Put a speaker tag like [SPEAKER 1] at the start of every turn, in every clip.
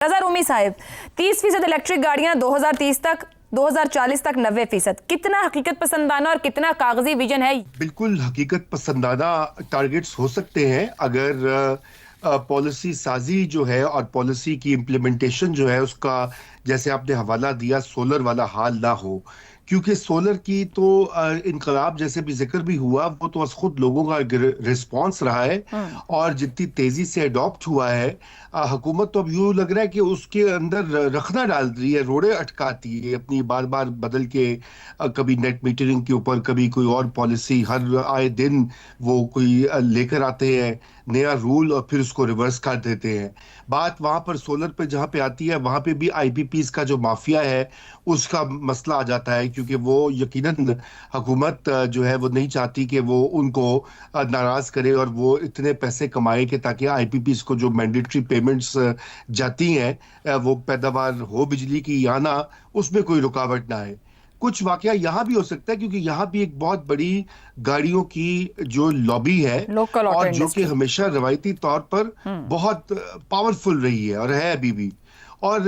[SPEAKER 1] रज़ा रूमी साहब, 30% इलेक्ट्रिक गाड़ियां 2030 तक, 2040 तक 90%। कितना हकीकत पसंदाना और कितना कागजी विजन है?
[SPEAKER 2] बिल्कुल हकीकत पसंदाना टारगेट्स हो सकते हैं अगर पॉलिसी साजी जो है और पॉलिसी की इम्प्लीमेंटेशन जो है उसका, जैसे आपने हवाला दिया, सोलर वाला हाल ना हो। क्योंकि सोलर की तो इनकलाब जैसे भी जिक्र भी हुआ, वो तो बस खुद लोगों का रिस्पांस रहा है और जितनी तेजी से अडॉप्ट हुआ है, हुकूमत तो अब यूं लग रहा है कि उसके अंदर रखना डाल रही है, रोड़े अटकाती है अपनी, बार बार बदल के कभी नेट मीटरिंग के ऊपर, कभी कोई और पॉलिसी, हर आए दिन वो कोई लेकर आते हैं नया रूल और फिर उसको रिवर्स कर देते हैं। बात वहां पर सोलर पे जहां पे आती है, वहां पे भी आईपीपीस का जो माफिया है उसका मसला आ जाता है, क्योंकि वो यकीनन हुकूमत जो है वो नहीं चाहती कि वो उनको नाराज करे और वो इतने पैसे कमाए कि ताकि आईपीपीस को जो मैंडेटरी पेमेंट्स जाती हैं, वो पैदावार हो बिजली की या ना, उसमें कोई रुकावट ना आए। कुछ वाकया यहाँ भी हो सकता है, क्योंकि यहाँ भी एक बहुत बड़ी गाड़ियों की जो लॉबी है
[SPEAKER 1] लोकल ऑटो
[SPEAKER 2] और जो कि
[SPEAKER 1] इंडस्ट्री।
[SPEAKER 2] हमेशा रवायती तौर पर बहुत पावरफुल रही है और है अभी भी। और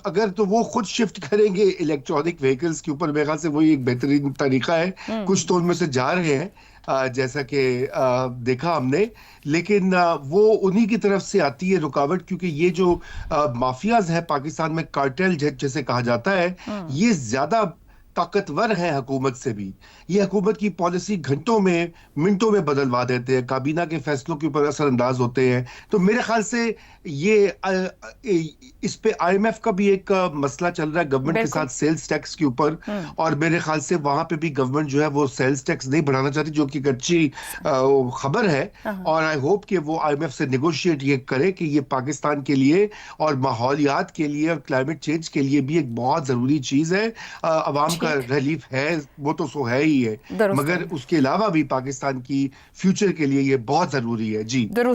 [SPEAKER 2] अगर तो वो खुद शिफ्ट करेंगे इलेक्ट्रॉनिक व्हीकल्स के ऊपर, मेरे ख्याल से वही एक बेहतरीन तरीका है। कुछ तो उनमें से जा रहे हैं, जैसा कि देखा हमने। लेकिन वो उन्हीं की तरफ से आती है रुकावट, क्योंकि ये जो माफियाज है पाकिस्तान में, कार्टेल जैसे कहा जाता है, ये ज्यादा ताकतवर है हुकूमत से भी। ये हुकूमत की पॉलिसी घंटों में, मिनटों में बदलवा देते हैं, काबीना के फैसलों के ऊपर असरअंदाज होते हैं। तो मेरे ख्याल से ये इस पे आईएमएफ का भी एक मसला चल रहा है गवर्नमेंट के साथ, सेल्स टैक्स के ऊपर। और मेरे ख्याल से वहां पे भी गवर्नमेंट जो है वो सेल्स टैक्स नहीं बढ़ाना चाहती, जो कि एक अच्छी खबर है। और आई होप कि वो आईएमएफ से नेगोशिएट ये करे कि ये पाकिस्तान के लिए और माहौलियात के लिए और क्लाइमेट चेंज के लिए भी एक बहुत जरूरी चीज है। अवाम का रिलीफ है, वो तो सो है ही है,
[SPEAKER 1] दुरुस्त
[SPEAKER 2] मगर
[SPEAKER 1] है।
[SPEAKER 2] उसके अलावा भी पाकिस्तान की फ्यूचर के लिए ये बहुत जरूरी है। जी
[SPEAKER 1] दुरुस्त।